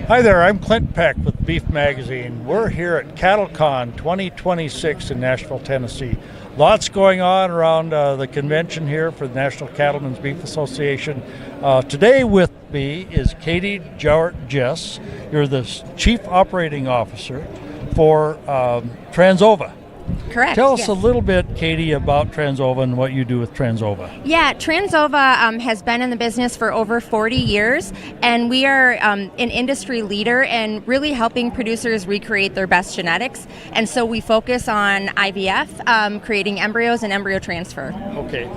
Hi there, I'm Clint Peck with Beef Magazine. We're here at CattleCon 2026 in Nashville, Tennessee. Lots going on around the convention here for the National Cattlemen's Beef Association. Today with me is Katie Jauert Jess. You're the Chief Operating Officer for Trans Ova. Correct. Tell us yes. a little bit, Katie, about Trans Ova and what you do with Trans Ova. Yeah, Trans Ova has been in the business for over 40 years, and we are an industry leader and really helping producers recreate their best genetics. And so we focus on IVF, creating embryos and embryo transfer. Okay.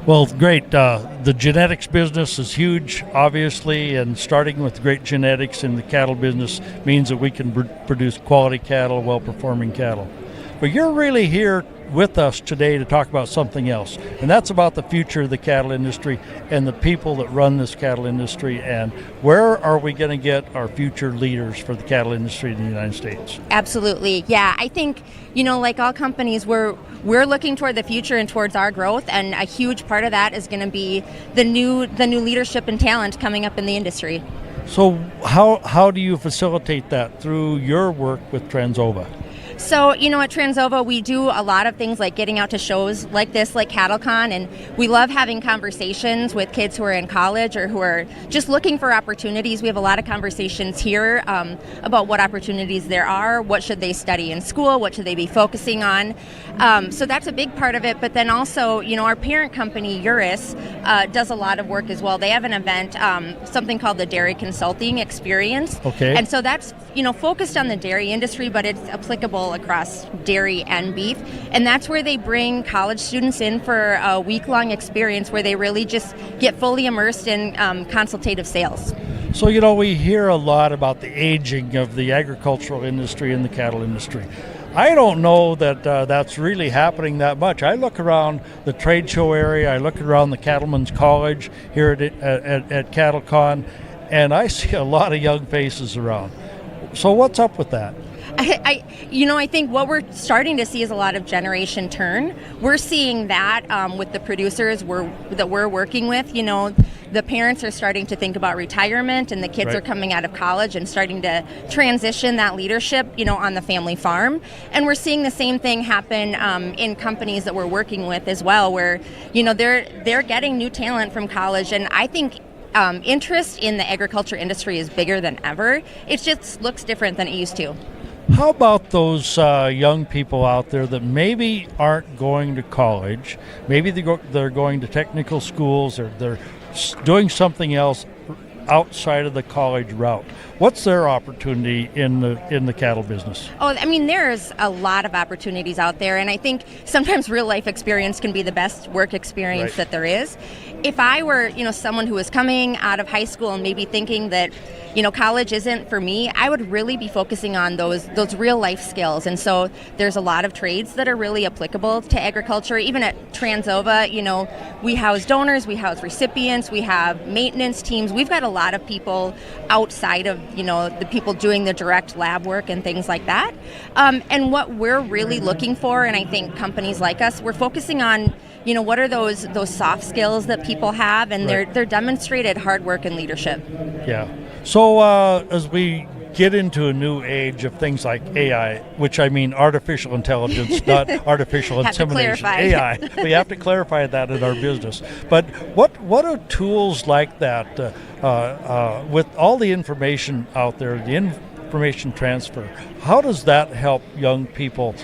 Well, great. The genetics business is huge, obviously, and starting with great genetics in the cattle business means that we can produce quality cattle, well-performing cattle. But you're really here with us today to talk about something else, and that's about the future of the cattle industry and the people that run this cattle industry, and where are we going to get our future leaders for the cattle industry in the United States? Absolutely. Yeah, I think, like all companies, we're looking toward the future and towards our growth, and a huge part of that is going to be the new leadership and talent coming up in the industry. So how do you facilitate that through your work with Trans Ova? So, at Trans Ova, we do a lot of things like getting out to shows like this, like CattleCon, and we love having conversations with kids who are in college or who are just looking for opportunities. We have a lot of conversations here about what opportunities there are, what should they study in school, what should they be focusing on. So that's a big part of it. But then also, our parent company, Jauert, does a lot of work as well. They have an event, something called the Dairy Consulting Experience. Okay. And so that's, focused on the dairy industry, but it's applicable across dairy and beef, and that's where they bring college students in for a week-long experience where they really just get fully immersed in consultative sales. So, we hear a lot about the aging of the agricultural industry and the cattle industry. I don't know that that's really happening that much. I look around the trade show area, I look around the Cattlemen's College here at CattleCon, and I see a lot of young faces around. So what's up with that? I think what we're starting to see is a lot of generation turn. We're seeing that with the producers that we're working with. The parents are starting to think about retirement, and the kids Right. are coming out of college and starting to transition that leadership, on the family farm. And we're seeing the same thing happen in companies that we're working with as well, where they're getting new talent from college, and I think. Interest in the agriculture industry is bigger than ever. It just looks different than it used to. How about those young people out there that maybe aren't going to college, maybe they're going to technical schools, or they're doing something else outside of the college route? What's their opportunity in the cattle business? Oh, there's a lot of opportunities out there, and I think sometimes real life experience can be the best work experience Right. that there is. If I were, someone who was coming out of high school and maybe thinking that, college isn't for me, I would really be focusing on those real life skills. And so there's a lot of trades that are really applicable to agriculture. Even at Trans Ova, we house donors, we house recipients, we have maintenance teams. We've got a lot of people outside of, the people doing the direct lab work and things like that. And what we're really looking for, and I think companies like us, we're focusing on, what are those soft skills that people have, and Right. they're demonstrated hard work and leadership. Yeah. So as we get into a new age of things like AI, which I mean artificial intelligence, not artificial Have to insemination, clarify. AI. We have to clarify that in our business. But what are tools like that with all the information out there, the information transfer, how does that help young people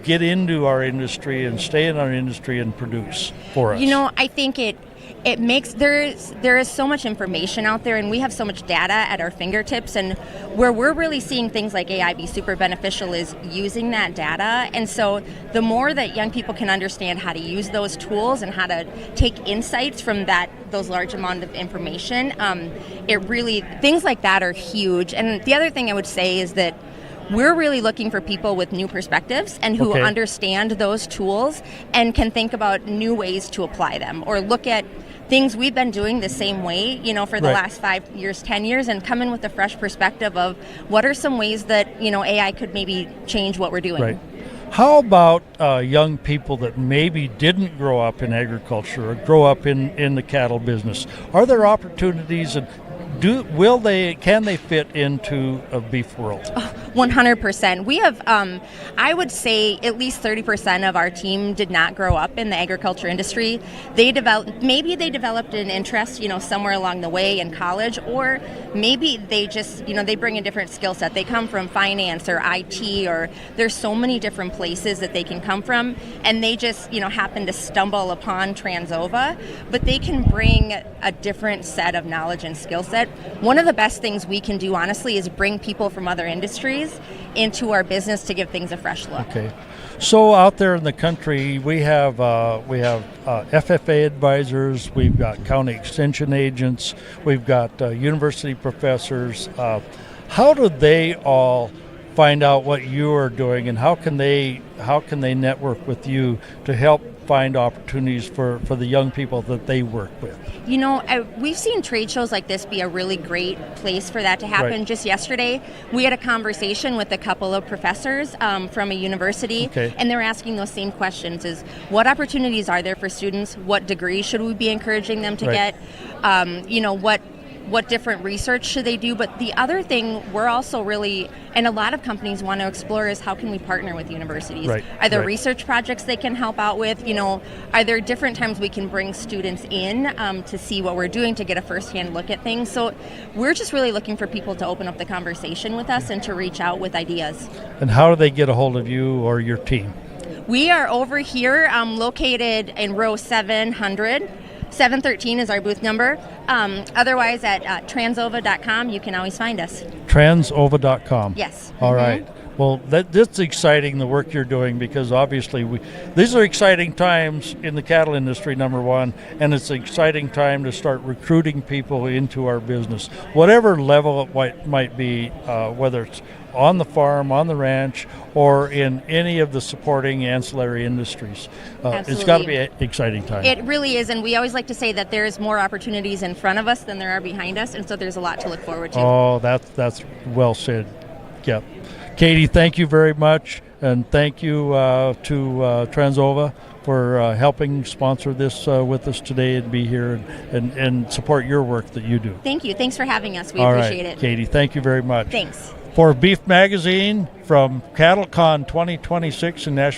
get into our industry and stay in our industry and produce for us? I think it makes there is so much information out there, and we have so much data at our fingertips, and where we're really seeing things like AI be super beneficial is using that data. And so the more that young people can understand how to use those tools and how to take insights from those large amount of information, things like that are huge. And the other thing I would say is that we're really looking for people with new perspectives and who Okay. understand those tools and can think about new ways to apply them, or look at things we've been doing the same way, for the Right. last 5 years, 10 years, and come in with a fresh perspective of what are some ways that, AI could maybe change what we're doing. Right. How about young people that maybe didn't grow up in agriculture or grow up in the cattle business? Are there opportunities, and Can they fit into a beef world? 100%. We have, I would say, at least 30% of our team did not grow up in the agriculture industry. Maybe they developed an interest, somewhere along the way in college, or maybe they just, they bring a different skill set. They come from finance or IT, or there's so many different places that they can come from, and they just, happen to stumble upon Trans Ova, but they can bring a different set of knowledge and skill set. One of the best things we can do, honestly, is bring people from other industries into our business to give things a fresh look. Okay. So out there in the country, we have FFA advisors, we've got county extension agents, we've got university professors. How do they all find out what you are doing, and how can they network with you to help find opportunities for the young people that they work with? We've seen trade shows like this be a really great place for that to happen. Right. Just yesterday, we had a conversation with a couple of professors from a university, okay. and they're asking those same questions: is what opportunities are there for students? What degrees should we be encouraging them to right. get? What different research should they do? But the other thing we're also really, and a lot of companies want to explore, is how can we partner with universities? Right. Are there right. research projects they can help out with? Are there different times we can bring students in to see what we're doing, to get a firsthand look at things? So we're just really looking for people to open up the conversation with us and to reach out with ideas. And how do they get a hold of you or your team? We are over here located in row 700. 713 is our booth number. Otherwise, at transova.com, you can always find us. Transova.com. Yes. All right. Well, that's exciting, the work you're doing, because obviously these are exciting times in the cattle industry, number one, and it's an exciting time to start recruiting people into our business, whatever level it might be, whether it's on the farm, on the ranch, or in any of the supporting ancillary industries. It's got to be an exciting time. It really is, and we always like to say that there's more opportunities in front of us than there are behind us, and so there's a lot to look forward to. Oh, that's well said. Yep. Katie, thank you very much, and thank you to Trans Ova for helping sponsor this with us today and be here and support your work that you do. Thank you. Thanks for having us. We All appreciate right, it. Katie, thank you very much. Thanks. For Beef Magazine from CattleCon 2026 in Nashville.